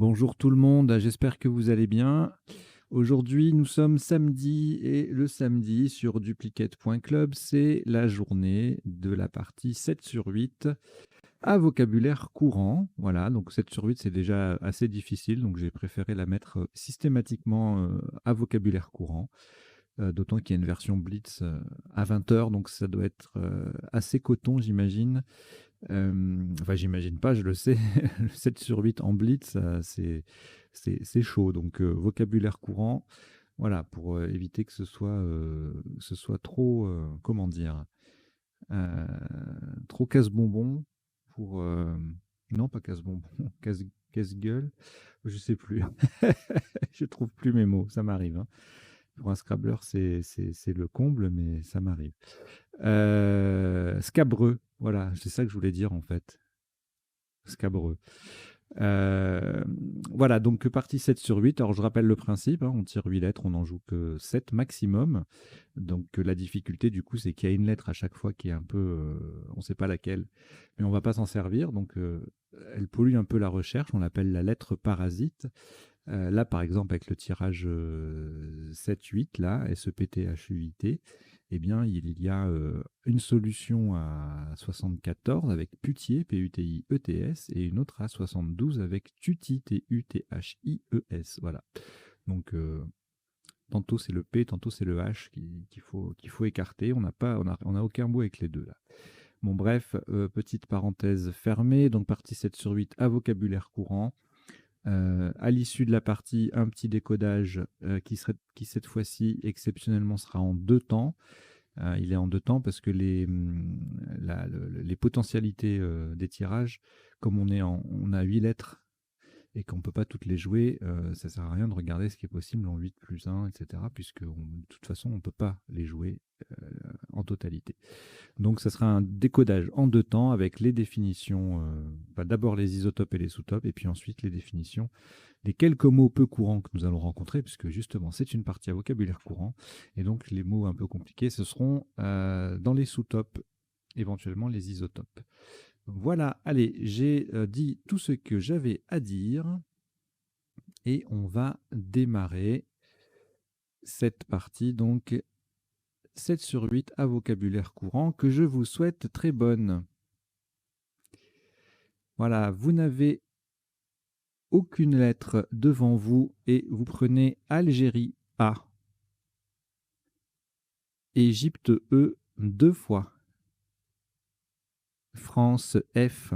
Bonjour tout le monde, j'espère que vous allez bien. Aujourd'hui, nous sommes samedi et le samedi sur duplicate.club, c'est la journée de la partie 7 sur 8 à vocabulaire courant. Voilà, donc 7 sur 8, c'est déjà assez difficile, donc j'ai préféré la mettre systématiquement à vocabulaire courant. D'autant qu'il y a une version Blitz à 20 heures, donc ça doit être assez coton, j'imagine. Enfin, j'imagine pas, je le sais. Le 7 sur 8 en blitz, c'est chaud. Donc, vocabulaire courant, voilà, pour éviter que ce soit trop, comment dire, euh, trop casse-bonbon pour. Non, pas casse-bonbon, casse-gueule, je sais plus. Je trouve plus mes mots, ça m'arrive, hein. Pour un Scrabbler, c'est le comble, mais ça m'arrive. Scabreux, voilà, c'est ça que je voulais dire en fait. Scabreux. Euh, voilà, donc partie 7 sur 8. Alors je rappelle le principe, hein, on tire 8 lettres, on n'en joue que 7 maximum. Donc la difficulté du coup, c'est qu'il y a une lettre à chaque fois qui est un peu, on ne sait pas laquelle, mais on va pas s'en servir. Donc elle pollue un peu la recherche, on l'appelle la lettre parasite. Là, par exemple, avec le tirage 7-8, là, S-E-P-T-H-U-I-T, eh bien, il y a une solution à 74 avec Putier, P-U-T-I-E-T-S, et une autre à 72 avec Tuti, T-U-T-H-I-E-S. Voilà. Donc, tantôt c'est le P, tantôt c'est le H qu'il faut écarter. On a aucun mot avec les deux, là. Bon, bref, petite parenthèse fermée. Donc, partie 7 sur 8 à vocabulaire courant. À l'issue de la partie, un petit décodage qui cette fois-ci exceptionnellement sera en deux temps. Il est en deux temps parce que les potentialités des tirages, comme on a 8 lettres et qu'on ne peut pas toutes les jouer, ça ne sert à rien de regarder ce qui est possible en 8 plus 1, etc. Puisque de toute façon, on ne peut pas les jouer en totalité. Donc, ça sera un décodage en deux temps avec les définitions, d'abord les isotopes et les sous-topes, et puis ensuite les définitions des quelques mots peu courants que nous allons rencontrer, puisque justement c'est une partie à vocabulaire courant, et donc les mots un peu compliqués, ce seront dans les sous-topes, éventuellement les isotopes. Voilà, allez, j'ai dit tout ce que j'avais à dire, et on va démarrer cette partie, donc 7 sur 8 à vocabulaire courant, que je vous souhaite très bonne. Voilà, vous n'avez aucune lettre devant vous et vous prenez Algérie A, Égypte E deux fois, France F,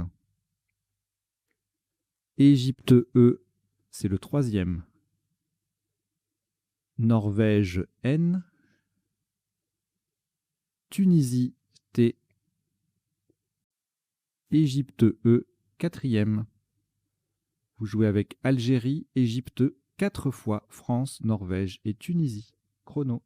Égypte E, c'est le troisième, Norvège N, Tunisie T, Égypte E, quatrième. Vous jouez avec Algérie, Égypte, 4 fois, France, Norvège et Tunisie. Chrono.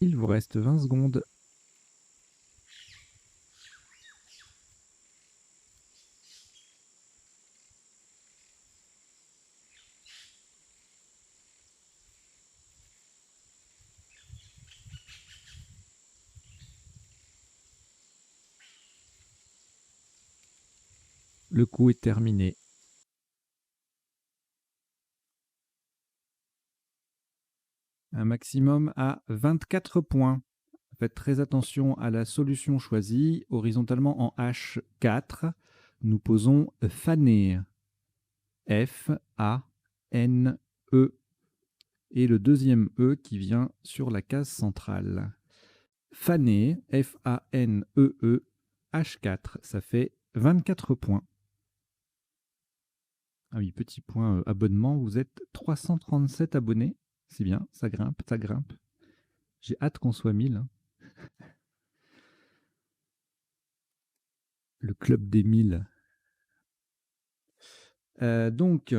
Il vous reste 20 secondes. Le coup est terminé. Un maximum à 24 points. Faites très attention à la solution choisie. Horizontalement en H4, nous posons faner. F-A-N-E. Et le deuxième E qui vient sur la case centrale. Faner, F-A-N-E-E, H4, ça fait 24 points. Ah oui, petit point abonnement, vous êtes 337 abonnés. C'est bien, ça grimpe, ça grimpe. J'ai hâte qu'on soit 1000. Hein. Le club des 1000. Donc,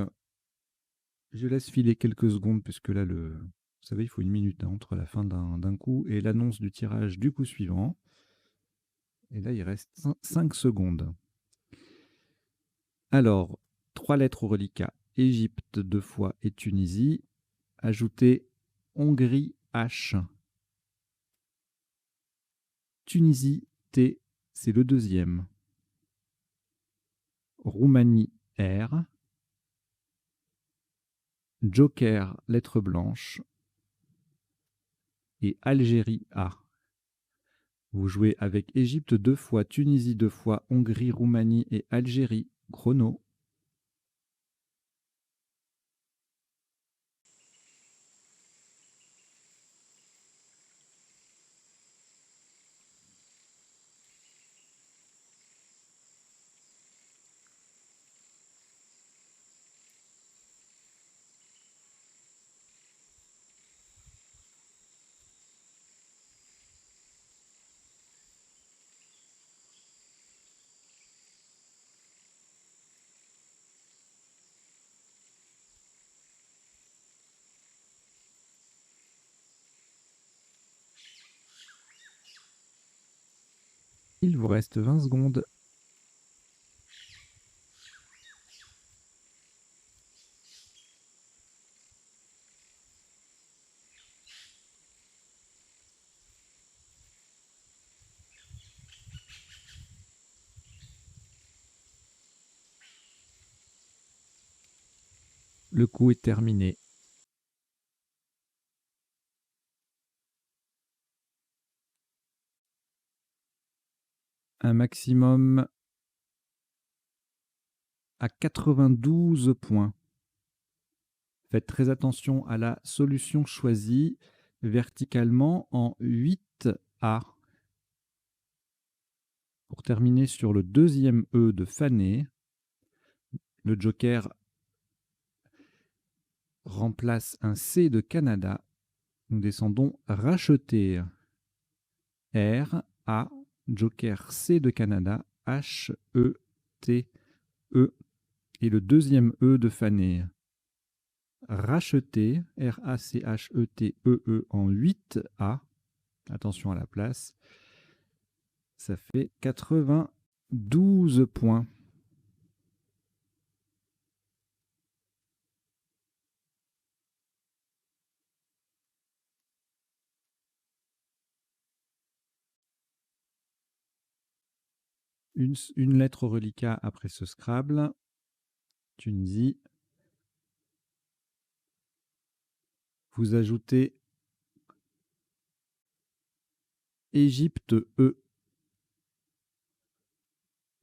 je laisse filer quelques secondes, puisque là, vous savez, il faut 1 minute hein, entre la fin d'un coup et l'annonce du tirage du coup suivant. Et là, il reste 5 secondes. Alors, 3 lettres au reliquat. Égypte 2 fois et Tunisie. Ajoutez Hongrie H. Tunisie T, c'est le deuxième. Roumanie R. Joker lettre blanche. Et Algérie A. Vous jouez avec Égypte 2 fois, Tunisie 2 fois, Hongrie, Roumanie et Algérie. Chrono. Il vous reste 20 secondes. Le coup est terminé. Un maximum à 92 points. Faites très attention à la solution choisie verticalement en 8A. Pour terminer sur le deuxième E de Fané, le joker remplace un C de Canada. Nous descendons racheter. R, A, joker C de Canada, H, E, T, E. Et le deuxième E de Fané. Racheter, R-A-C-H-E-T-E-E en 8A. Attention à la place. Ça fait 92 points. Une lettre au reliquat après ce Scrabble. Tunisie. Vous ajoutez Égypte E.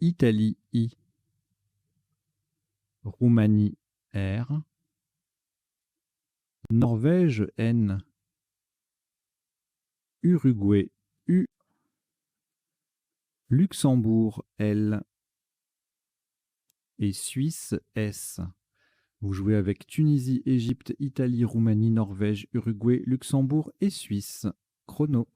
Italie I. Roumanie R. Norvège N. Uruguay U. Luxembourg L. Et Suisse S. Vous jouez avec Tunisie, Égypte, Italie, Roumanie, Norvège, Uruguay, Luxembourg et Suisse. Chrono.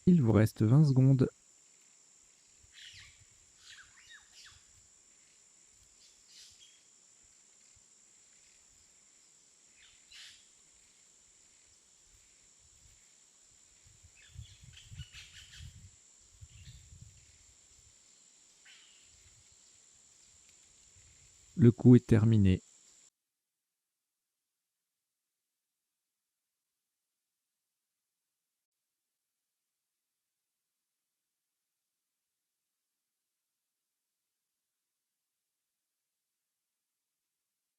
Il vous reste 20 secondes. Le coup est terminé.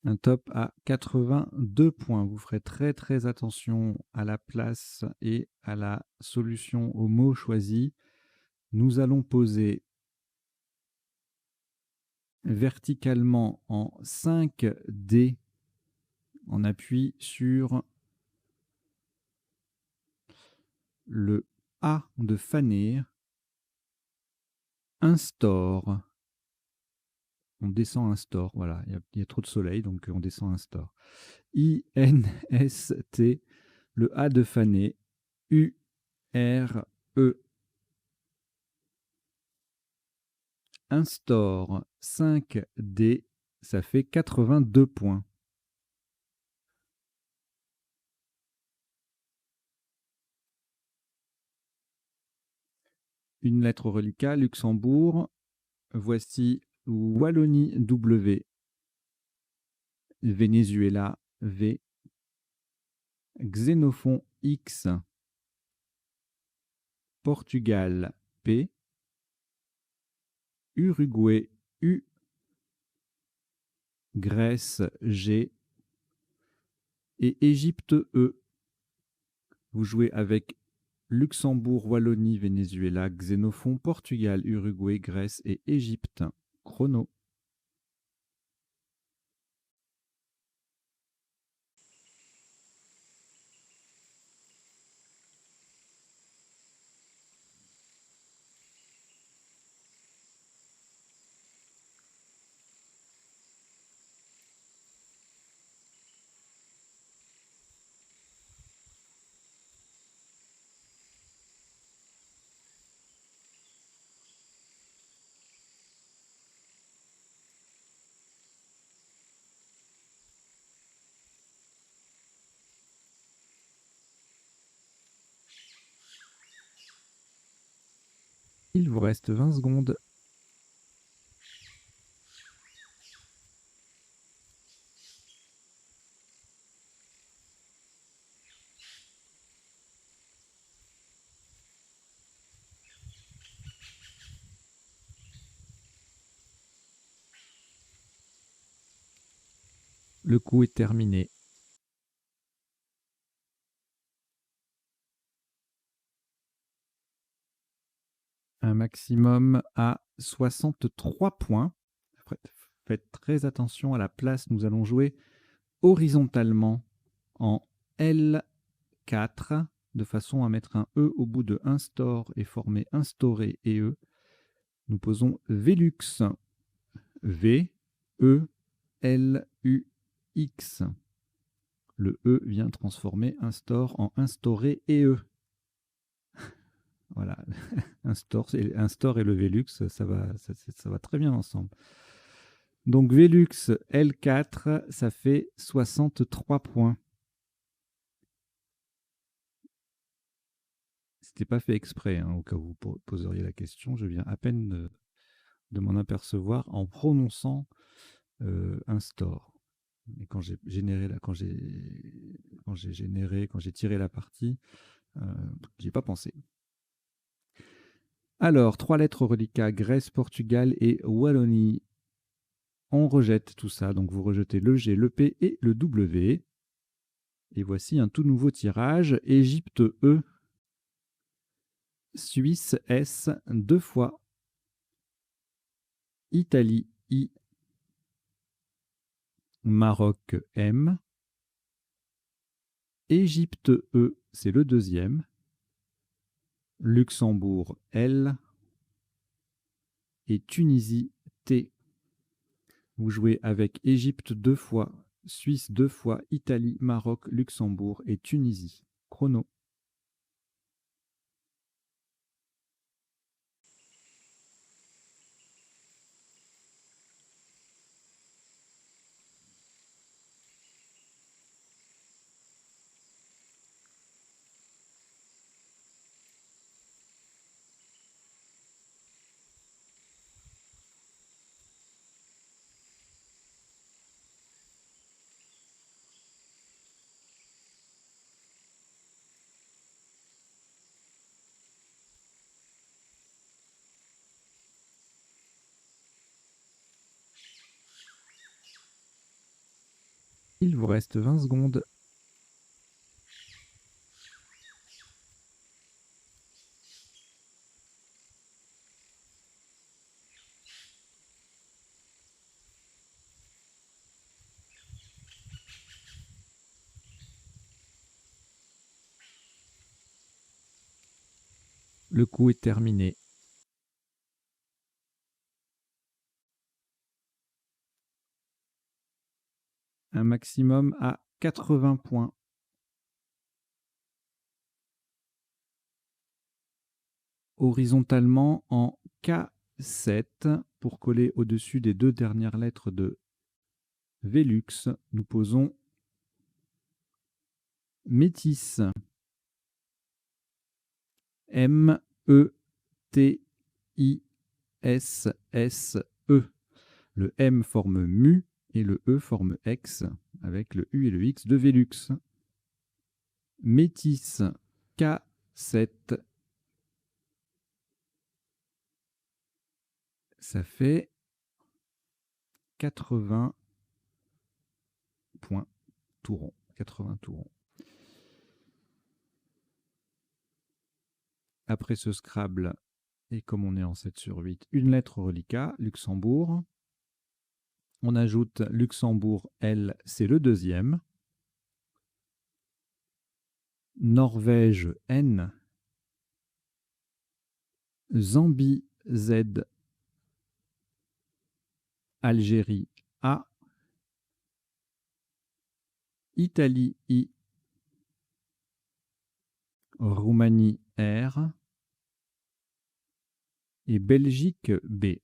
Un top à 82 points. Vous ferez très très attention à la place et à la solution au mot choisi. Nous allons poser verticalement en 5D. On appuie sur le A de Fanir. Instaure. On descend un store. Voilà, il y a trop de soleil, donc on descend un store. I-N-S-T. Le A de Fané. U-R-E. Instaure 5D. Ça fait 82 points. Une lettre reliquat, Luxembourg. Voici Wallonie W. Venezuela V. Xénophon X. Portugal P. Uruguay U. Grèce G. Et Égypte E. Vous jouez avec Luxembourg, Wallonie, Venezuela, Xénophon, Portugal, Uruguay, Grèce et Égypte. Chrono. Il vous reste 20 secondes. Le coup est terminé. Un maximum à 63 points. Faites très attention à la place. Nous allons jouer horizontalement en L4 de façon à mettre un E au bout de instaure et former instauré et E. Nous posons Velux. V, E, L, U, X. Le E vient transformer instaure en instauré et E. Voilà, instaure et le Velux, ça va très bien ensemble. Donc Velux L4, ça fait 63 points. C'était pas fait exprès, hein, au cas où vous poseriez la question. Je viens à peine de m'en apercevoir en prononçant instaure. Et quand j'ai généré quand j'ai tiré la partie, j'y ai pas pensé. Alors, 3 lettres reliquats, Grèce, Portugal et Wallonie. On rejette tout ça, donc vous rejetez le G, le P et le W. Et voici un tout nouveau tirage, Égypte E, Suisse S, 2 fois, Italie I, Maroc M, Égypte E, c'est le deuxième, Luxembourg L et Tunisie T. Vous jouez avec Égypte 2 fois, Suisse 2 fois, Italie, Maroc, Luxembourg et Tunisie. Chrono. Il vous reste 20 secondes. Le coup est terminé. Un maximum à 80 points. Horizontalement en K7 pour coller au-dessus des deux dernières lettres de Velux. Nous posons Métis. M-E-T-I-S-S-E. Le M forme mu et le E forme X avec le U et le X de Velux. Métis K7. Ça fait 80 points tout rond. 80 tout rond. Après ce Scrabble, et comme on est en 7 sur 8, une lettre reliquat, Luxembourg. On ajoute Luxembourg, L, c'est le deuxième. Norvège, N. Zambie, Z. Algérie, A. Italie, I. Roumanie, R. Et Belgique, B.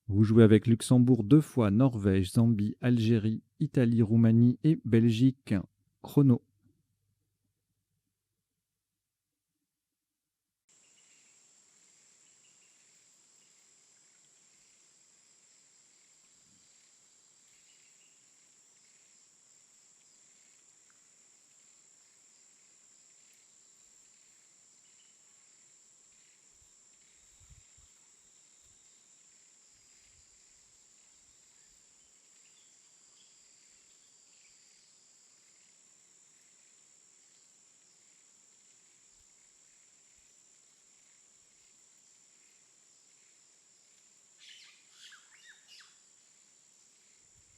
Vous jouez avec Luxembourg 2 fois, Norvège, Zambie, Algérie, Italie, Roumanie et Belgique. Chrono.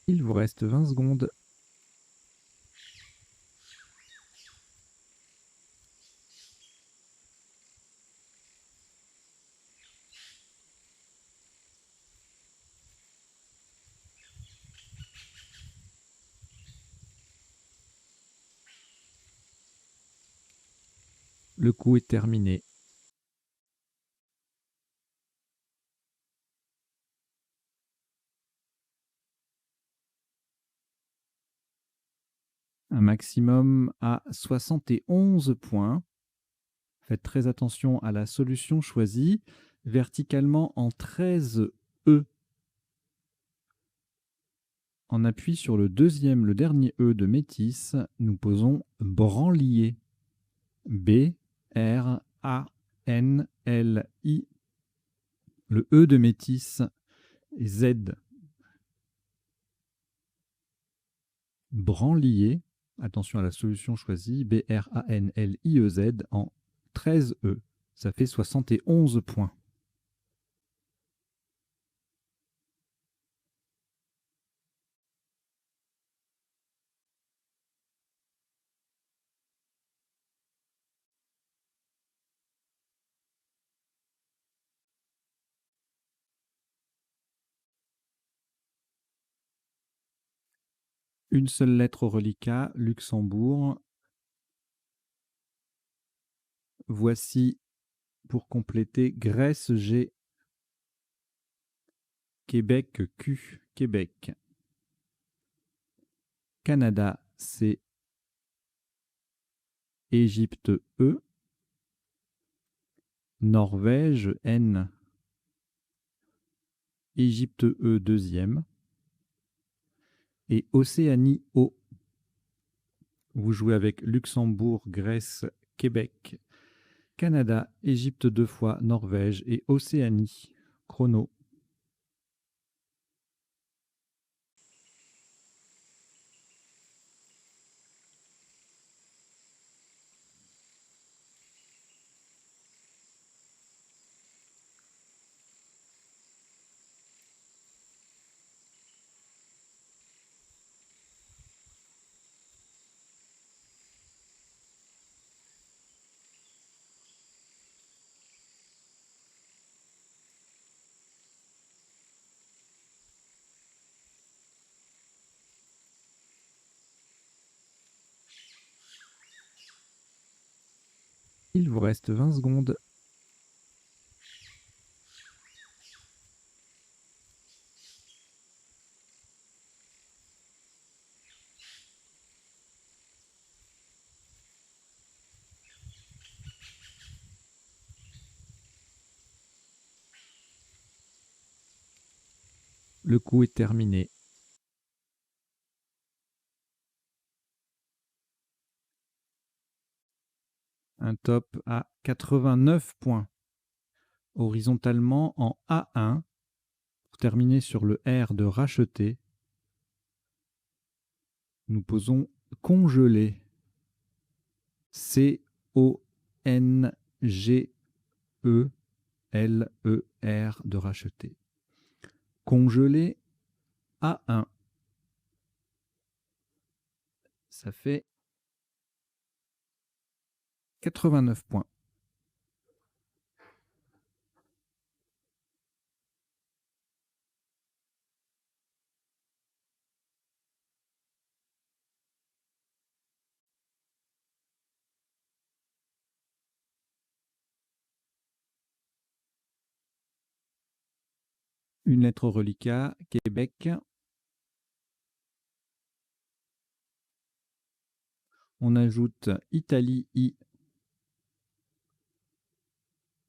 Il vous reste 20 secondes. Le coup est terminé. Un maximum à 71 points. Faites très attention à la solution choisie. Verticalement en 13 E. En appui sur le deuxième, le dernier E de Métis, nous posons branlier. B-R-A-N-L-I. Le E de Métis est Z. Branlier. Attention à la solution choisie. B-R-A-N-L-I-E-Z en 13 E. Ça fait 71 points. Une seule lettre au reliquat, Luxembourg. Voici, pour compléter, Grèce, G. Québec, Q. Québec. Canada, C. Égypte, E. Norvège, N. Égypte, E, deuxième. Et Océanie, O. Vous jouez avec Luxembourg, Grèce, Québec, Canada, Égypte 2 fois, Norvège et Océanie. Chrono. Il vous reste 20 secondes. Le coup est terminé. Un top à 89 points. Horizontalement en A1, pour terminer sur le R de racheter, nous posons congeler. C-O-N-G-E-L-E-R de racheter. Congeler A1. Ça fait 89 points. Une lettre reliquat, Québec. On ajoute Italie I,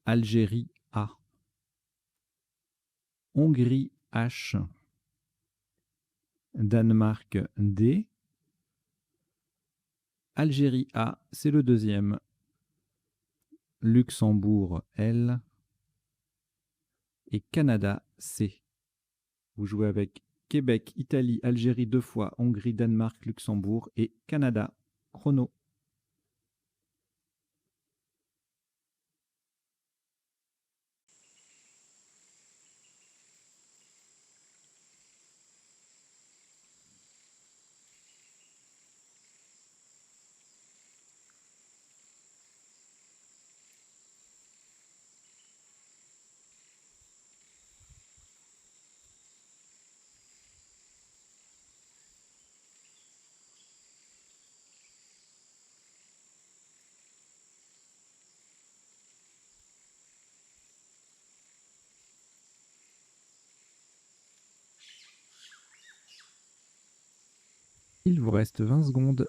Algérie A, Hongrie H, Danemark D, Algérie A, c'est le deuxième, Luxembourg L et Canada C. Vous jouez avec Québec, Italie, Algérie 2 fois, Hongrie, Danemark, Luxembourg et Canada. Chrono. Il vous reste 20 secondes.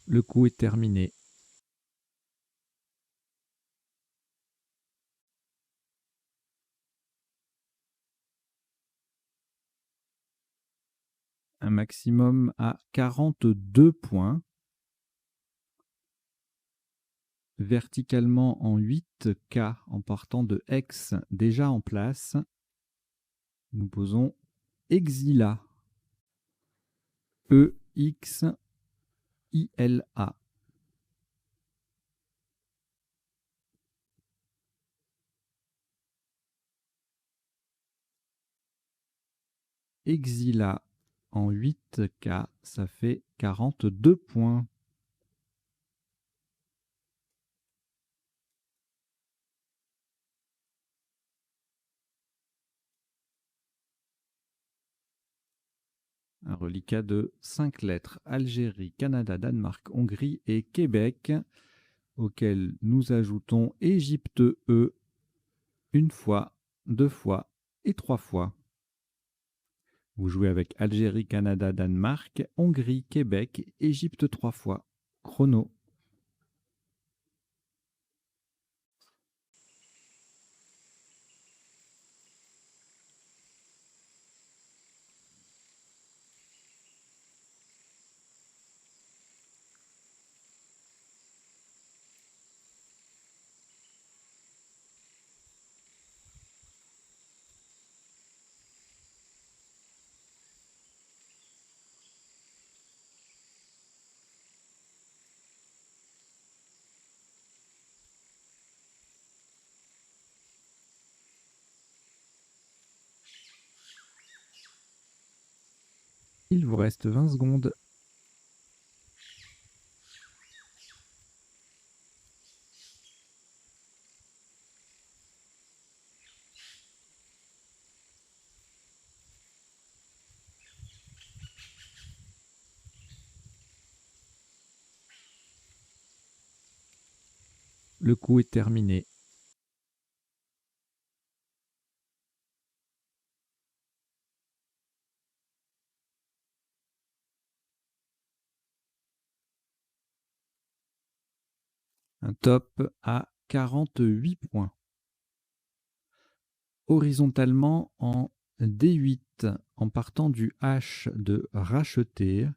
Le coup est terminé. Un maximum à 42 points. Verticalement en 8K en partant de X déjà en place. Nous posons Exila. E-X-I-L-A. Exila en 8K, ça fait 42 points. Un reliquat de 5 lettres, Algérie, Canada, Danemark, Hongrie et Québec, auquel nous ajoutons Égypte E, une fois, 2 fois et 3 fois. Vous jouez avec Algérie, Canada, Danemark, Hongrie, Québec, Égypte 3 fois. Chrono. Il vous reste 20 secondes. Le coup est terminé. Un top à 48 points. Horizontalement en D8 en partant du H de racheter.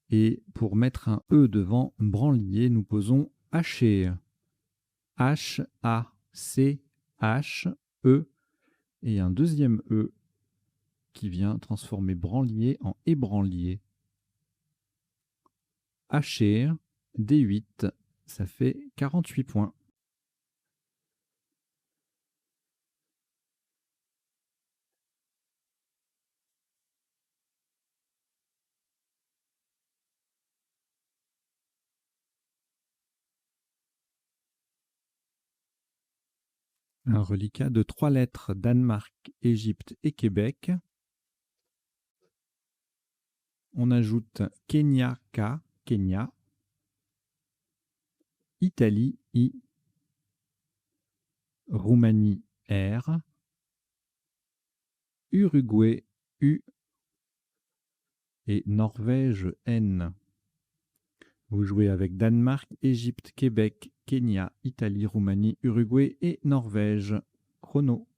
Et pour mettre un E devant branlier, nous posons hacher. H-A-C-H-E. Et un deuxième E qui vient transformer branlier en ébranlier. Hacher, D8, ça fait 48 points. Un reliquat de 3 lettres, Danemark, Égypte et Québec. On ajoute Kenya K, Kenya, Italie I, Roumanie R, Uruguay U et Norvège N. Vous jouez avec Danemark, Égypte, Québec, Kenya, Italie, Roumanie, Uruguay et Norvège. Chrono.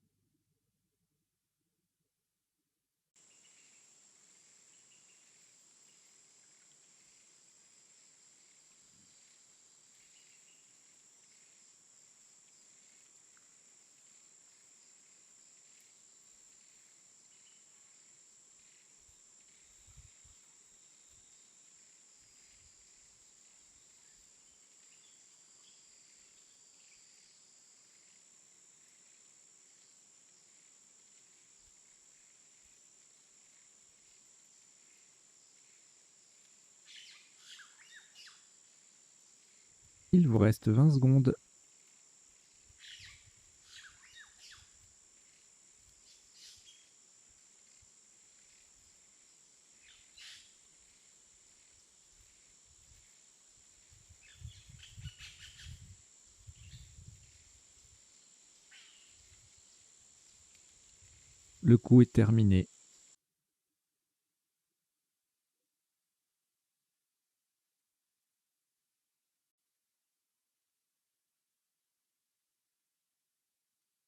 Il vous reste 20 secondes. Le coup est terminé.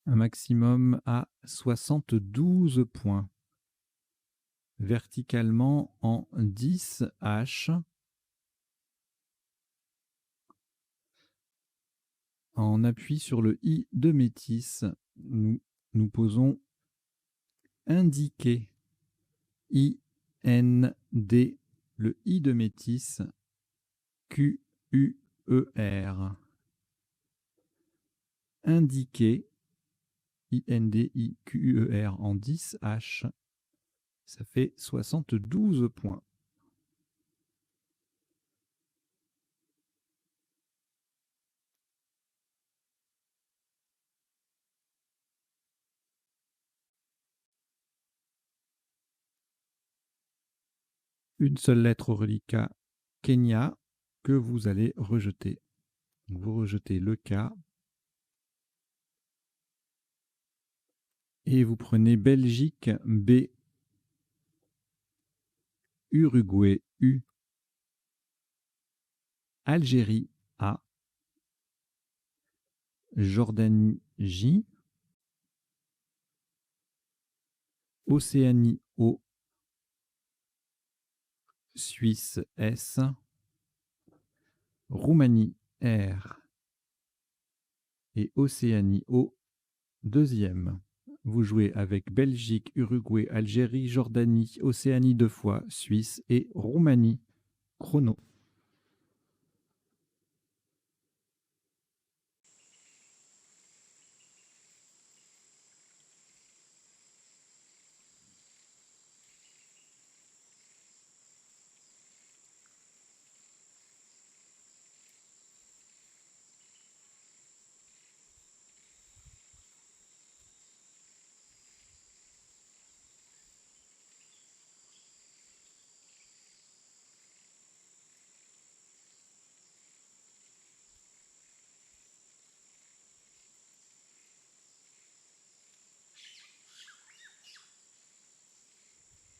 Un maximum à 72 points. Verticalement en 10 H. En appui sur le I de métis, nous posons indiquer. I-N-D, le I de métis, Q-U-E-R. Indiquer, I-N-D-I-Q-U-E-R en 10 H, ça fait 72 points. Une seule lettre au reliquat Kenya que vous allez rejeter. Vous rejetez le K et vous prenez Belgique B, Uruguay U, Algérie A, Jordanie J, Océanie O, Suisse S, Roumanie R et Océanie O, deuxième. Vous jouez avec Belgique, Uruguay, Algérie, Jordanie, Océanie 2 fois, Suisse et Roumanie. Chrono.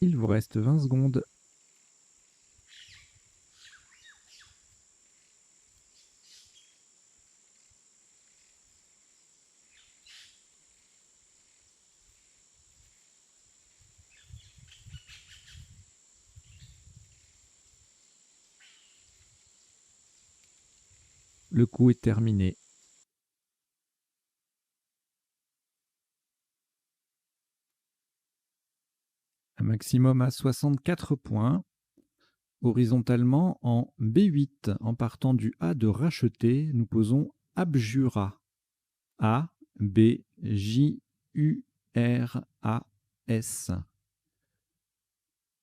Il vous reste 20 secondes. Le coup est terminé. Un maximum à 64 points. Horizontalement, en B8, en partant du A de racheter, nous posons abjura. A, B, J, U, R, A, S.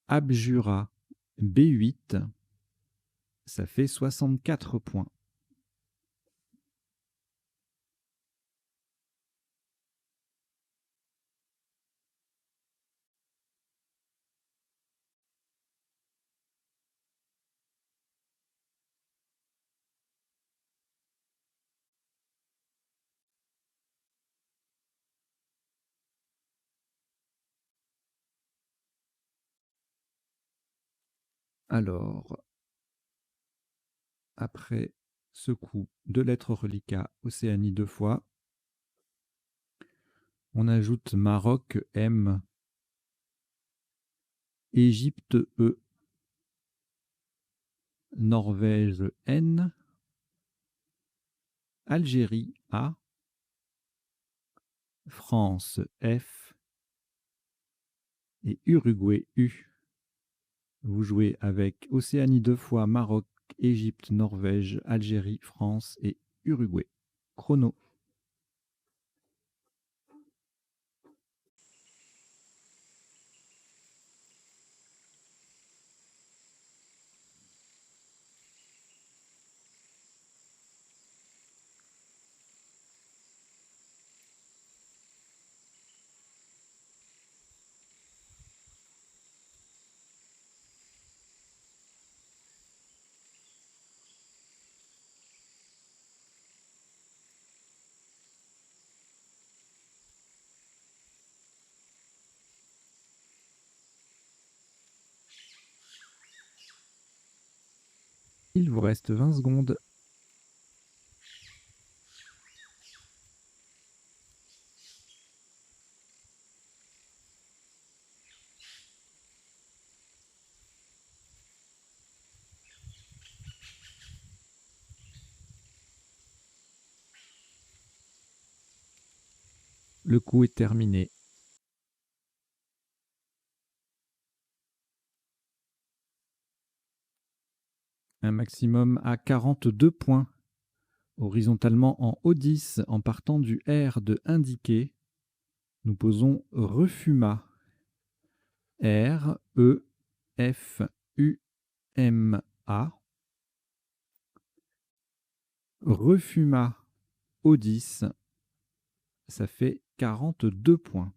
Abjura. B8, ça fait 64 points. Alors, après ce coup, 2 lettres reliquat, Océanie 2 fois. On ajoute Maroc M, Égypte E, Norvège N, Algérie A, France F et Uruguay U. Vous jouez avec Océanie 2 fois, Maroc, Égypte, Norvège, Algérie, France et Uruguay. Chrono. Il vous reste 20 secondes. Le coup est terminé. Un maximum à 42 points. Horizontalement en O10, en partant du R de indiqué, nous posons refuma. R, E, F, U, M, A. Refuma O10, ça fait 42 points.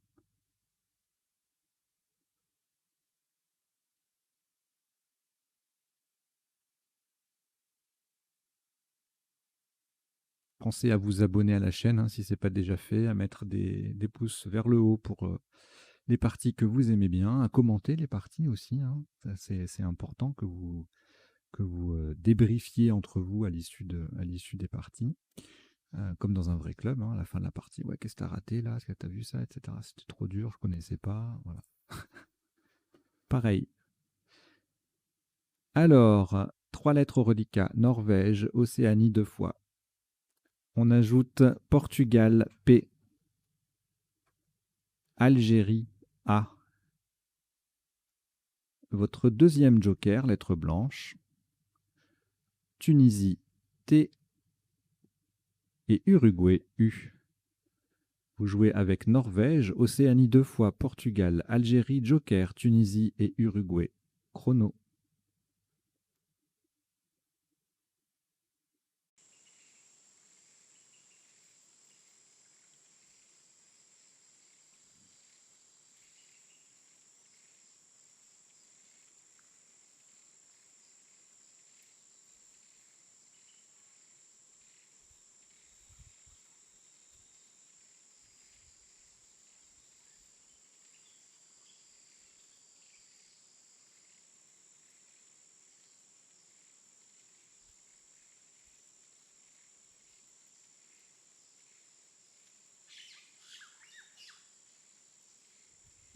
Pensez à vous abonner à la chaîne hein, si ce n'est pas déjà fait, à mettre des pouces vers le haut pour les parties que vous aimez bien, à commenter les parties aussi. Hein. C'est important que vous débriefiez entre vous à l'issue des parties, comme dans un vrai club, hein, à la fin de la partie. Ouais, qu'est-ce que tu as raté là? Est-ce que tu as vu ça, etc. C'était trop dur, je ne connaissais pas. Voilà. Pareil. Alors, 3 lettres au reliquat, Norvège, Océanie 2 fois. On ajoute Portugal P, Algérie A. Votre deuxième joker, lettre blanche, Tunisie T et Uruguay U. Vous jouez avec Norvège, Océanie 2 fois, Portugal, Algérie, joker, Tunisie et Uruguay. Chrono.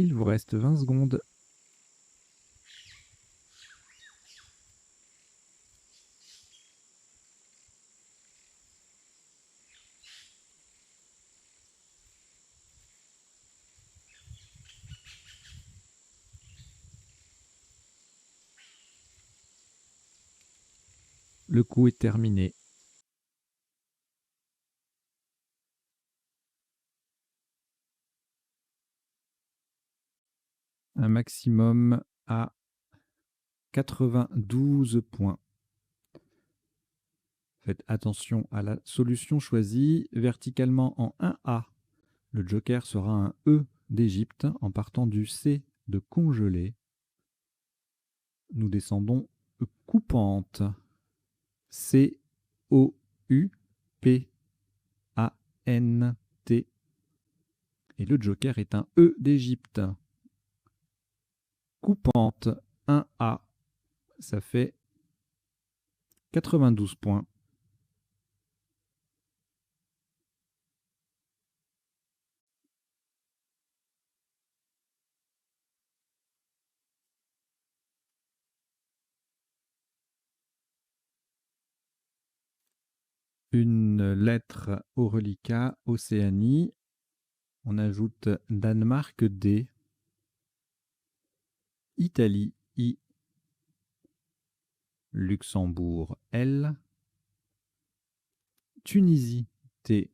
Il vous reste 20 secondes. Le coup est terminé. Un maximum à 92 points. Faites attention à la solution choisie. Verticalement en 1A, le joker sera un E d'Égypte en partant du C de congelé. Nous descendons coupante. C-O-U-P-A-N-T. Et le joker est un E d'Égypte. Coupante 1A. Ça fait 92 points. Une lettre au reliquat, Océanie. On ajoute Danemark D. Italie I. Luxembourg L. Tunisie T.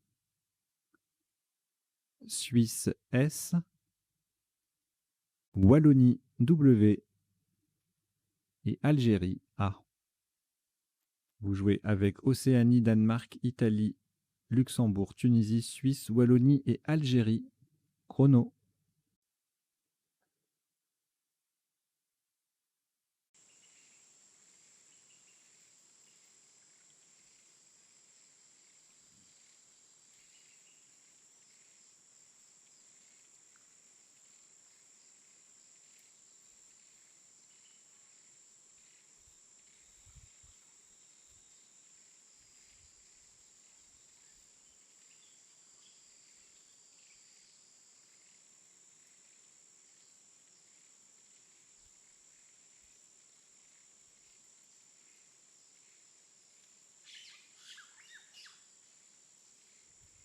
Suisse S. Wallonie W. Et Algérie A. Vous jouez avec Océanie, Danemark, Italie, Luxembourg, Tunisie, Suisse, Wallonie et Algérie. Chrono.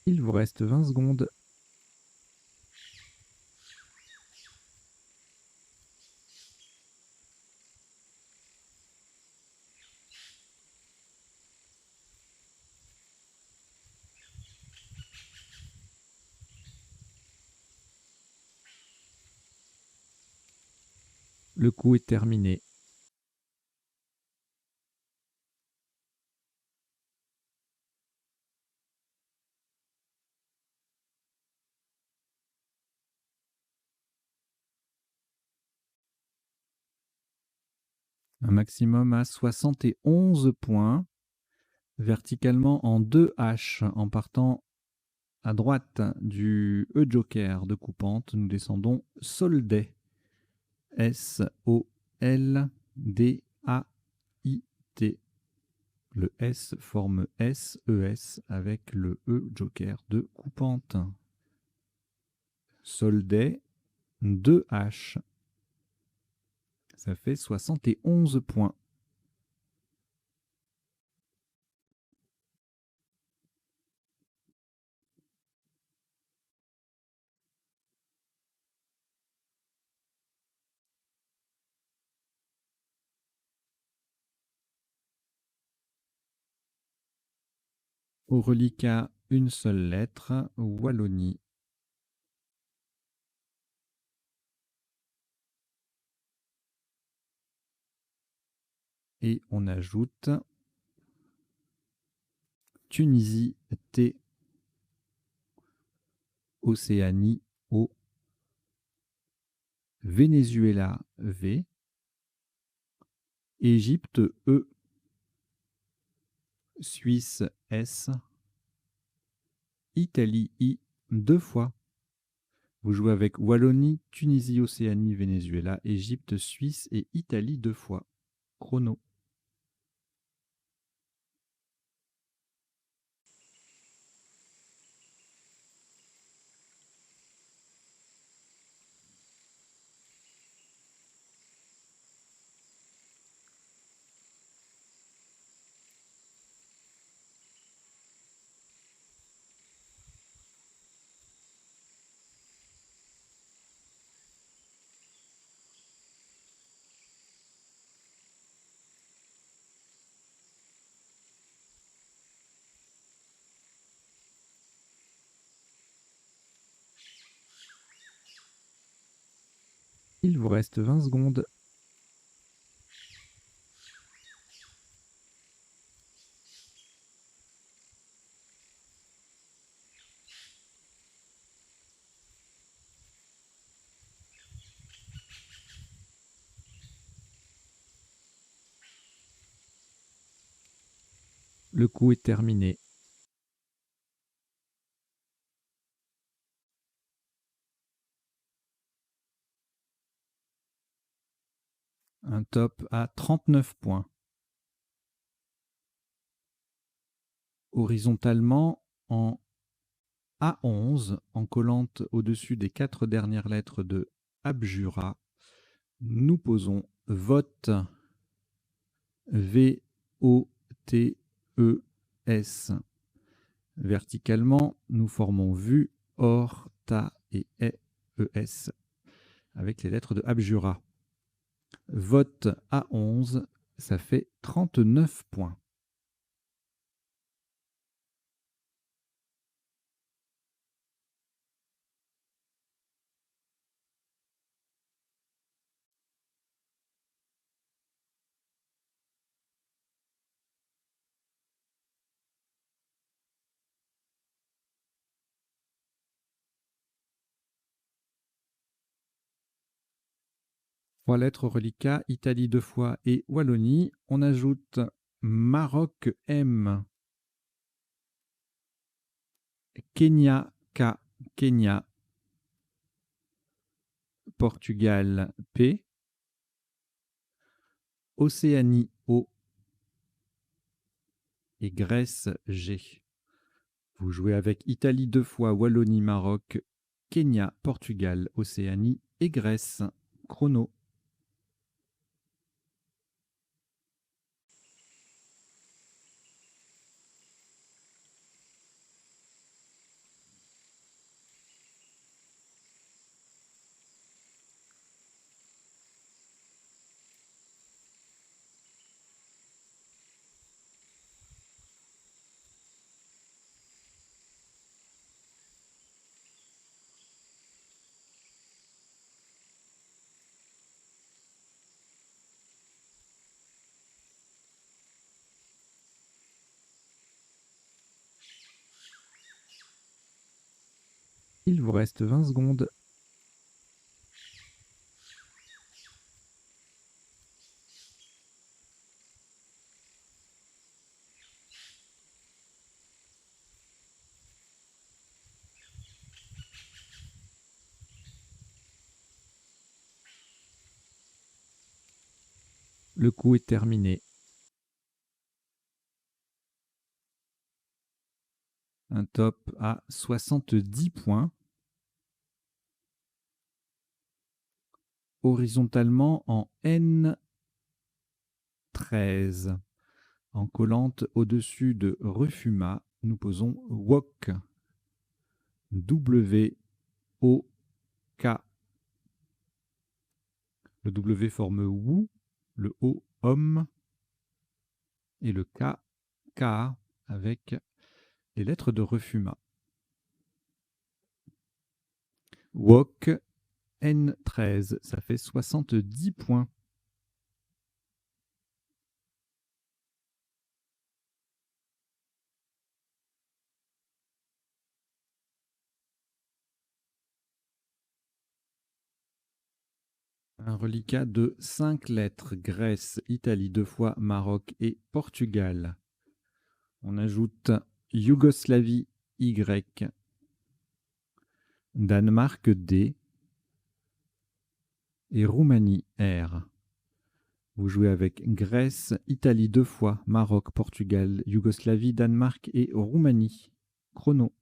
Il vous reste 20 secondes. Le coup est terminé. Un maximum à 71 points. Verticalement en 2H, en partant à droite du E-Joker de coupante, nous descendons Soldet. S-O-L-D-A-I-T. Le S forme S-E-S avec le E-Joker de coupante. Soldet 2H. Ça fait 71 points. Au reliquat, une seule lettre, Wallonie. Et on ajoute Tunisie T, Océanie O, Venezuela V, Égypte E, Suisse S, Italie I 2 fois. Vous jouez avec Wallonie, Tunisie, Océanie, Venezuela, Égypte, Suisse et Italie 2 fois. Chrono. Il vous reste 20 secondes. Le coup est terminé. Un top à 39 points. Horizontalement, en A11, en collante au-dessus des 4 dernières lettres de Abjura, nous posons vote, V-O-T-E-S. Verticalement, nous formons vu, or, ta et e-es avec les lettres de Abjura. Vote A11, ça fait 39 points. Trois lettres reliquats, Italie 2 fois et Wallonie. On ajoute Maroc M, Kenya K, Kenya, Portugal P, Océanie O et Grèce G. Vous jouez avec Italie 2 fois, Wallonie, Maroc, Kenya, Portugal, Océanie et Grèce. Chrono. Il vous reste 20 secondes. Le coup est terminé. Un top à 70 points. Horizontalement en N13. En collante au-dessus de Refuma, nous posons WOK. W-O-K. Le W forme WOU, le O homme et le K, K avec les lettres de Refuma. WOK N13, ça fait 70 points. Un reliquat de 5 lettres, Grèce, Italie 2 fois, Maroc et Portugal. On ajoute Yougoslavie Y, Danemark D et Roumanie R. Vous jouez avec Grèce, Italie 2 fois, Maroc, Portugal, Yougoslavie, Danemark et Roumanie. Chrono.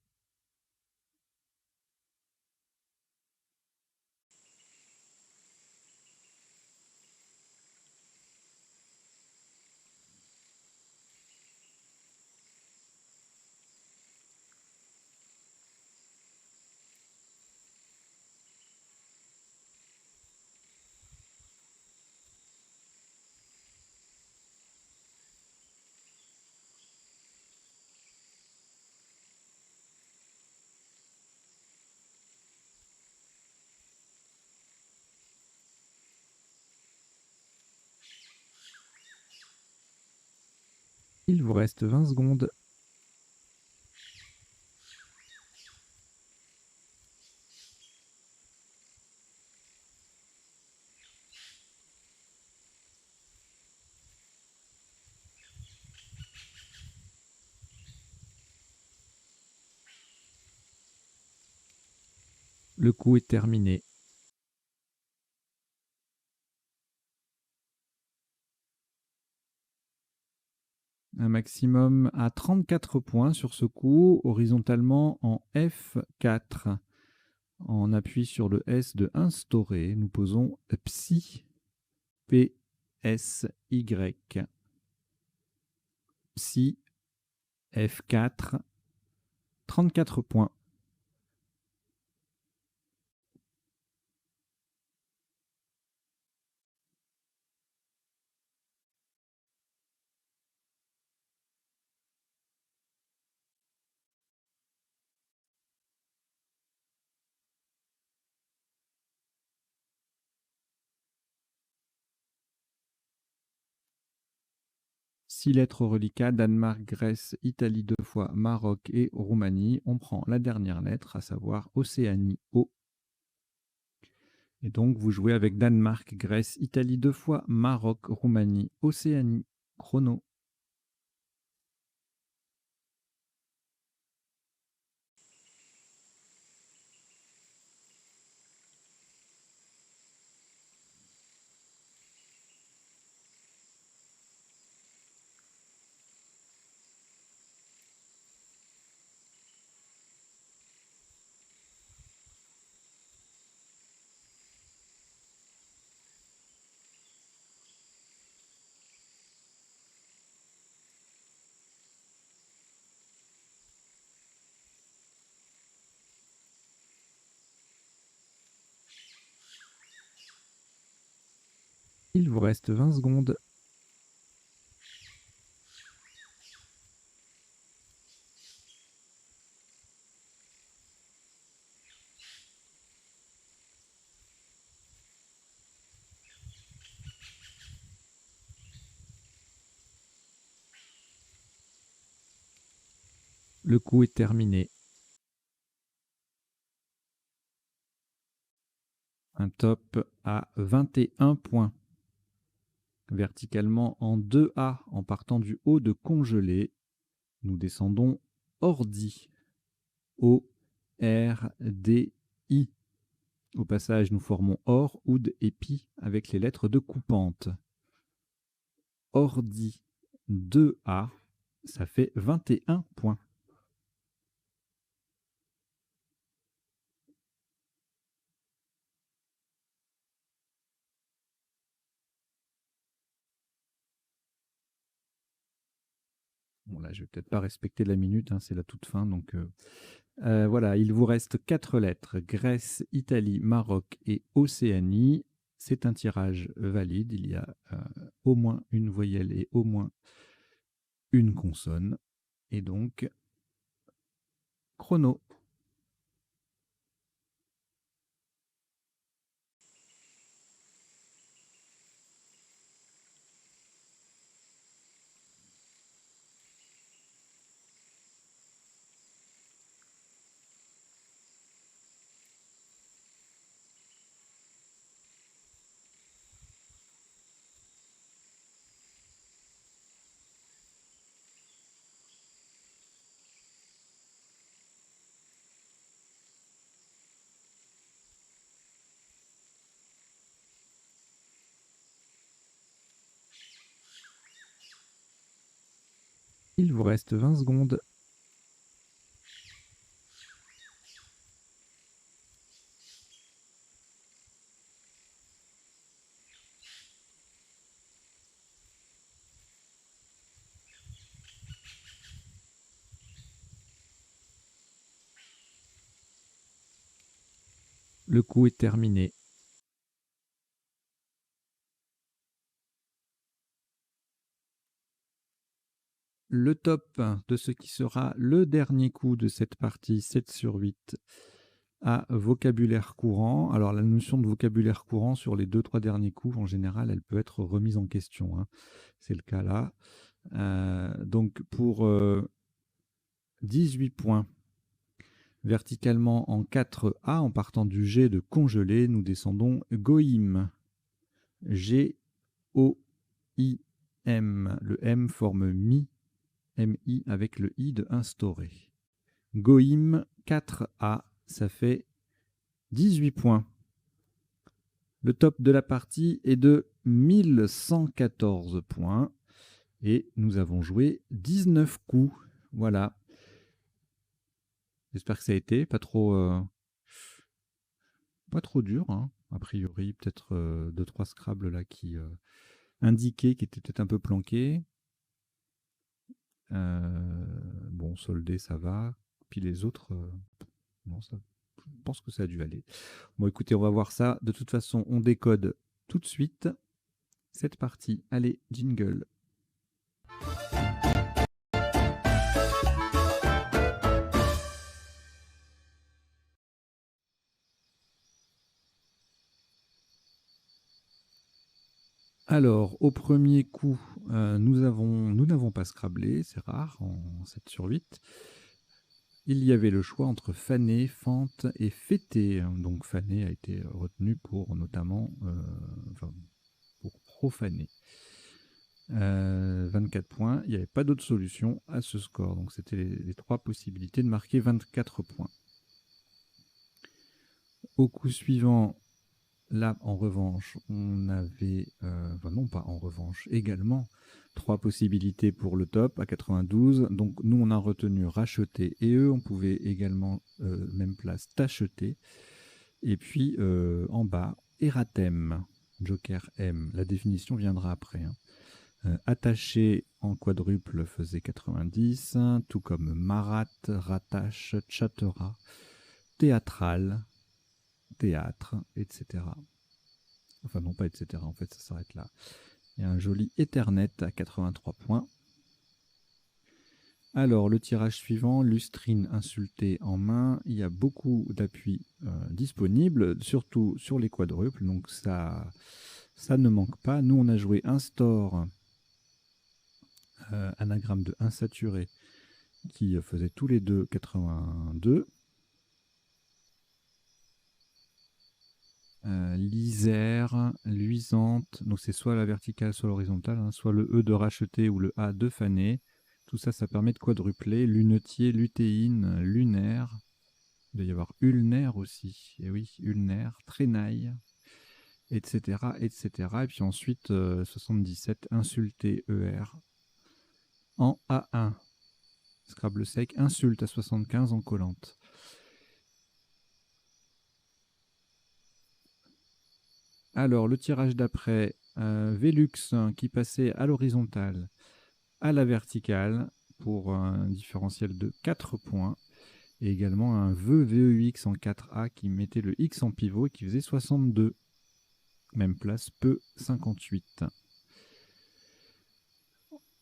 Il vous reste 20 secondes. Le coup est terminé. Un maximum à 34 points sur ce coup, horizontalement en F4. On appuie sur le S de instaurer. Nous posons Psy, P-S-Y. Psy, F4, 34 points. Six lettres au reliquat, Danemark, Grèce, Italie 2 fois, Maroc et Roumanie. On prend la dernière lettre, à savoir Océanie, O. Et donc, vous jouez avec Danemark, Grèce, Italie 2 fois, Maroc, Roumanie, Océanie. Chrono. Il vous reste 20 secondes. Le coup est terminé. Un top à 21 points. Verticalement en 2A, en partant du haut de congelé, nous descendons ordi. O-R-D-I. Au passage, nous formons or, oud et pi avec les lettres de coupante. Ordi 2A, ça fait 21 points. Bon, là, je vais peut-être pas respecter la minute, hein, c'est la toute fin. Donc, voilà, il vous reste 4 lettres. Grèce, Italie, Maroc et Océanie. C'est un tirage valide. Il y a au moins une voyelle et au moins une consonne. Et donc, chrono. Il vous reste 20 secondes. Le coup est terminé. Le top de ce qui sera le dernier coup de cette partie 7 sur 8 à vocabulaire courant. Alors, la notion de vocabulaire courant sur les 2-3 derniers coups, en général, elle peut être remise en question, hein. C'est le cas là. Donc pour 18 points, verticalement en 4A, en partant du G de congelé, nous descendons Goïm. G-O-I-M. Le M forme mi, M-I avec le I de instauré. Goïm 4A, ça fait 18 points. Le top de la partie est de 1114 points. Et nous avons joué 19 coups. Voilà. J'espère que ça a été pas trop dur, hein. A priori, peut-être 2-3 Scrabble là qui indiquaient qui étaient peut-être un peu planqués. Bon, soldé, ça va. Puis les autres, non, ça, je pense que ça a dû aller. Bon, écoutez, on va voir ça. De toute façon, on décode tout de suite cette partie. Allez, jingle. Alors, au premier coup, nous n'avons pas scrablé, c'est rare, en 7 sur 8. Il y avait le choix entre fané, fente et fêté. Donc fané a été retenu pour notamment pour profaner. 24 points, il n'y avait pas d'autre solution à ce score. Donc c'était les 3 possibilités de marquer 24 points. Au coup suivant, là, en revanche, on avait, non pas en revanche, également 3 possibilités pour le top à 92. Donc nous, on a retenu racheter et eux, on pouvait également, même place, t'acheter. Et puis en bas, erratem, joker M. La définition viendra après. Attaché en quadruple faisait 90, tout comme marat, rattache, chattera, théâtral, théâtre, etc. Enfin non pas etc. En fait ça s'arrête là. Il y a un joli Ethernet à 83 points. Alors le tirage suivant, lustrine insultée en main. Il y a beaucoup d'appuis disponibles, surtout sur les quadruples, donc ça ne manque pas. Nous on a joué un store, anagramme de insaturé, qui faisait tous les deux 82. Lisière, luisante, donc c'est soit la verticale, soit l'horizontale, hein, soit le E de racheter ou le A de faner. Tout ça, ça permet de quadrupler. Lunetier, lutéine, lunaire. Il doit y avoir ulnaire aussi. Et oui, ulnaire, trenaille, etc., etc. Et puis ensuite, 77, insulté, ER, en A1. Scrabble sec, insulte à 75 en collante. Alors, le tirage d'après, Velux qui passait à l'horizontale, à la verticale pour un différentiel de 4 points. Et également un VEX en 4A qui mettait le X en pivot et qui faisait 62. Même place, peu 58.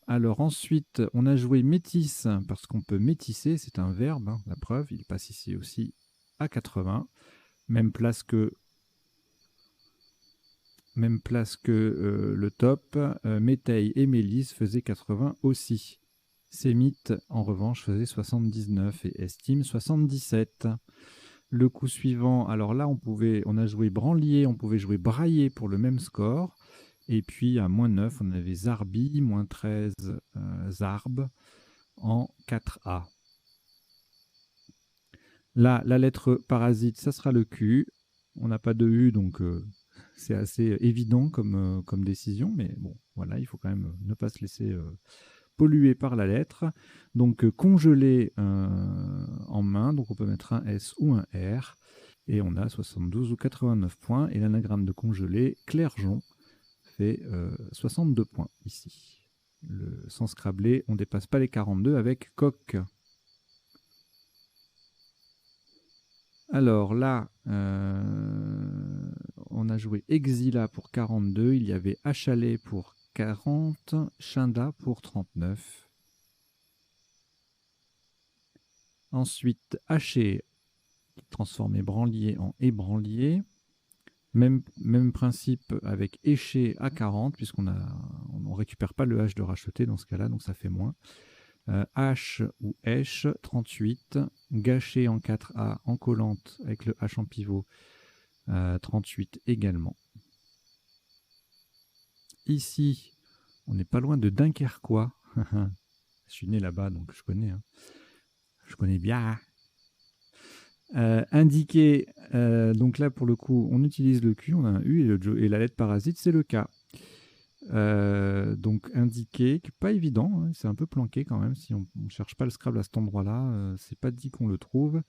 Alors ensuite, on a joué métis parce qu'on peut métisser, c'est un verbe, hein, la preuve, il passe ici aussi à 80. Même place que le top. Méteil et Mélisse faisaient 80 aussi. Sémite, en revanche, faisait 79 et Estime 77. Le coup suivant, alors là, on a joué branlier, on pouvait jouer brailler pour le même score. Et puis à moins 9, on avait Zarbi, moins 13, Zarb en 4A. Là, la lettre parasite, ça sera le Q. On n'a pas de U, donc c'est assez évident comme décision. Mais bon, voilà, il faut quand même ne pas se laisser polluer par la lettre. Donc congelé en main, donc on peut mettre un S ou un R. Et on a 72 ou 89 points. Et l'anagramme de congelé, clergeon, fait 62 points ici. Sans scrabler, on ne dépasse pas les 42 avec coq. Alors là, on a joué Exila pour 42, il y avait Achalet pour 40, Chinda pour 39. Ensuite, Haché, transformé branlier en ébranlier. Même principe avec éché à 40, puisqu'on ne récupère pas le H de racheter dans ce cas-là, donc ça fait moins. H ou H, 38. Gâché en 4A en collante avec le H en pivot, 38 également. Ici, on n'est pas loin de Dunkerquois. Je suis né là-bas, donc je connais. Hein. Je connais bien. Indiqué, donc là pour le coup, on utilise le Q, on a un U et la lettre parasite, c'est le K. Donc indiqué, pas évident, hein, c'est un peu planqué quand même, si on ne cherche pas le Scrabble à cet endroit-là, c'est pas dit qu'on le trouve.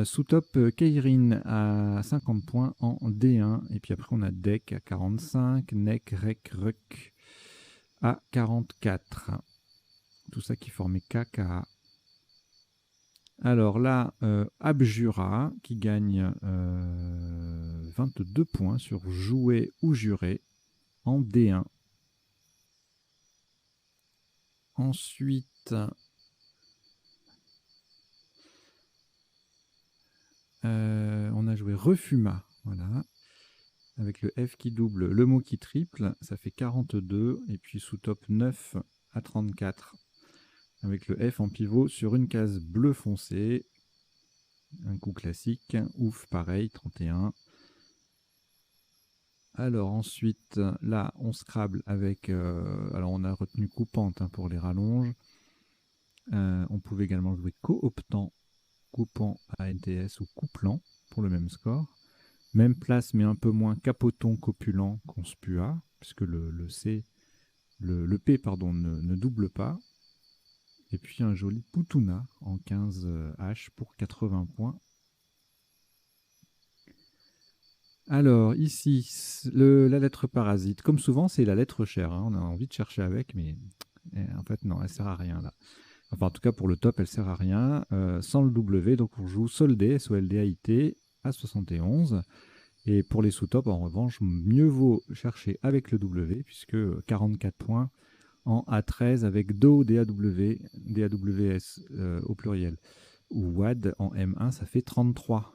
Sous-top Keirin à 50 points en D1, et puis après on a Deck à 45, Nek, Rek, Ruk à 44. Tout ça qui formait KKA. Alors là, Abjura qui gagne 22 points sur jouer ou jurer en D1. Ensuite, on a joué Refuma, voilà, avec le F qui double, le mot qui triple, ça fait 42, et puis sous top 9 à 34, avec le F en pivot sur une case bleu foncé, un coup classique, ouf, pareil, 31. Alors ensuite, là, on Scrabble avec... alors on a retenu coupante hein, pour les rallonges. On pouvait également jouer cooptant, coupant ANTS ou couplant pour le même score. Même place, mais un peu moins capoton, copulent, conspua, puisque le C, le P pardon, ne double pas. Et puis un joli Putuna en 15 H pour 80 points. Alors, ici, la lettre parasite, comme souvent, c'est la lettre chère. Hein. On a envie de chercher avec, mais en fait, non, elle sert à rien là. Enfin, en tout cas, pour le top, elle sert à rien. Sans le W, donc on joue Soldé, S-O-L-D-A-I-T, à 71. Et pour les sous-tops, en revanche, mieux vaut chercher avec le W, puisque 44 points en A13 avec Do, DAW, DAWS au pluriel, ou WAD en M1, ça fait 33.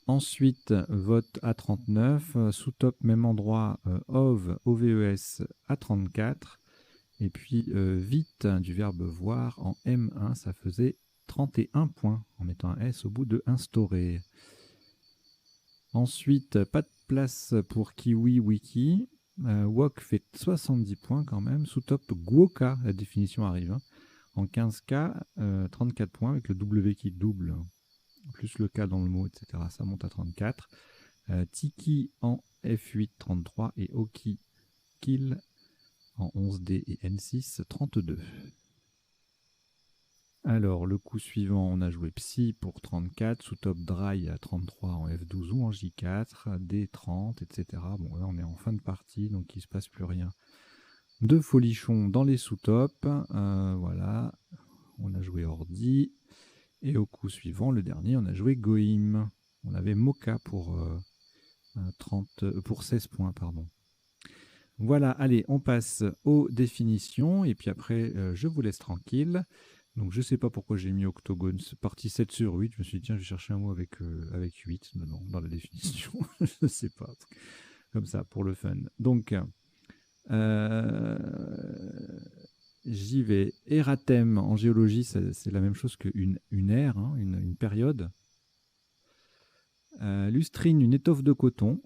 Ensuite, vote à 39, sous-top, même endroit, OV, OVES à 34. Et puis, vite, du verbe voir en M1, ça faisait 31 points, en mettant un S au bout de instaurer. Ensuite, pas de place pour Kiwi Wiki. Wok fait 70 points quand même. Sous-top, Gwoka, la définition arrive. Hein. En 15K, 34 points avec le W qui double, plus le K dans le mot, etc. Ça monte à 34. Tiki en F8, 33. Et Oki Kill en 11D et N6, 32. Alors, le coup suivant, on a joué Psy pour 34, sous-top Dry à 33 en F12 ou en J4, D30, etc. Bon, là, on est en fin de partie, donc il ne se passe plus rien. De folichon dans les sous-tops, voilà. On a joué Ordi. Et au coup suivant, le dernier, on a joué Goïm. On avait Moka pour, pour 16 points, pardon. Voilà, allez, on passe aux définitions, et puis après, je vous laisse tranquille. Donc je ne sais pas pourquoi j'ai mis octogone, partie 7 sur 8, je me suis dit tiens je vais chercher un mot avec 8, non, non, dans la définition, je ne sais pas, comme ça pour le fun. Donc j'y vais, érathème en géologie c'est la même chose qu'une ère, hein, une période. Lustrine, une étoffe de coton.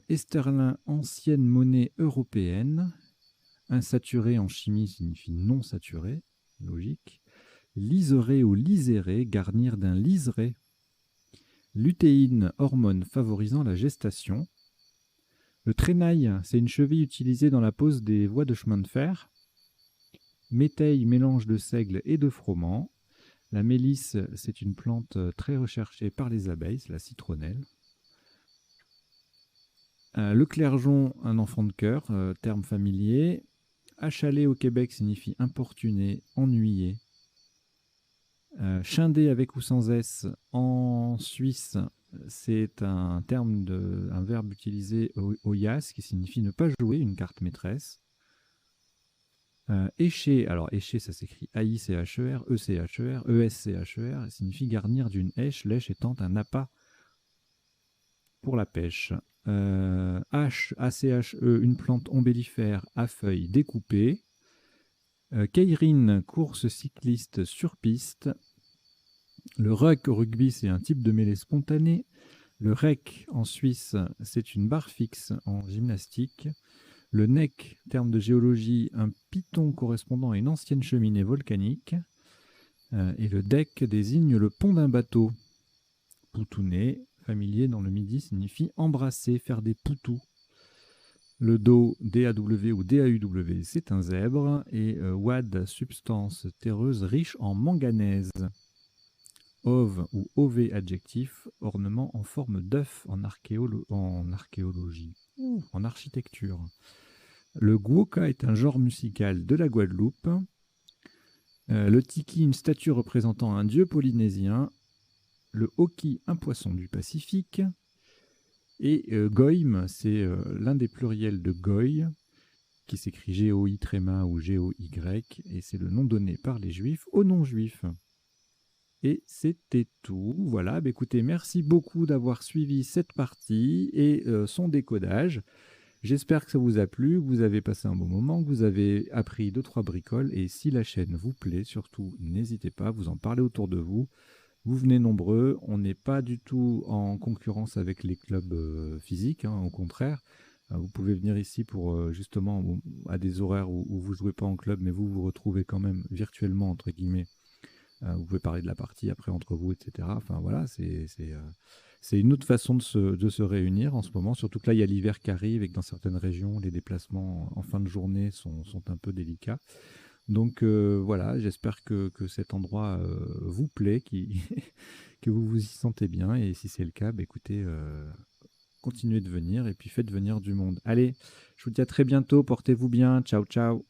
Esterlin, ancienne monnaie européenne. Insaturé en chimie signifie non saturé, logique. Liseré ou liséré, garnir d'un liseré. Lutéine, hormone favorisant la gestation. Le trenaille, c'est une cheville utilisée dans la pose des voies de chemin de fer. Méteille, mélange de seigle et de froment. La mélisse, c'est une plante très recherchée par les abeilles, c'est la citronnelle. Le clergeon, un enfant de cœur, terme familier. Achaler au Québec signifie importuner, ennuyer. Schinder avec ou sans S en Suisse, c'est un terme, un verbe utilisé au yas qui signifie ne pas jouer une carte maîtresse. Écher, alors écher, ça s'écrit A-I-C-H-E-R, E-C-H-E-R, E-S-C-H-E-R, ça signifie garnir d'une èche, l'èche étant un appât pour la pêche. H, A-C-H-E, une plante ombellifère à feuilles découpées. Keirin, course cycliste sur piste. Le ruck au rugby, c'est un type de mêlée spontanée. Le rec en Suisse, c'est une barre fixe en gymnastique. Le neck, terme de géologie, un piton correspondant à une ancienne cheminée volcanique. Et le deck désigne le pont d'un bateau. Poutounet, familier dans le Midi, signifie embrasser, faire des poutous. Le dos, D-A-W ou D-A-U-W, c'est un zèbre. Et wad, substance terreuse riche en manganèse. Ove ou ov, adjectif, ornement en forme d'œuf en archéologie, en architecture. Le guoka est un genre musical de la Guadeloupe. Le tiki, une statue représentant un dieu polynésien. Le hoki, un poisson du Pacifique. Et goïm, c'est l'un des pluriels de goy, qui s'écrit G-O-I tréma ou G-O-Y, et c'est le nom donné par les juifs aux non-juifs. Et c'était tout. Voilà, écoutez, merci beaucoup d'avoir suivi cette partie et son décodage. J'espère que ça vous a plu, que vous avez passé un bon moment, que vous avez appris 2-3 bricoles. Et si la chaîne vous plaît, surtout, n'hésitez pas, vous en parlez autour de vous. Vous venez nombreux, on n'est pas du tout en concurrence avec les clubs physiques, hein, au contraire. Vous pouvez venir ici pour justement à des horaires où vous ne jouez pas en club, mais vous vous retrouvez quand même virtuellement, entre guillemets. Vous pouvez parler de la partie après entre vous, etc. Enfin voilà, c'est une autre façon de se réunir en ce moment. Surtout que là, il y a l'hiver qui arrive et que dans certaines régions, les déplacements en fin de journée sont un peu délicats. Donc voilà, j'espère que cet endroit vous plaît, que vous vous y sentez bien. Et si c'est le cas, écoutez, continuez de venir et puis faites venir du monde. Allez, je vous dis à très bientôt, portez-vous bien, ciao ciao.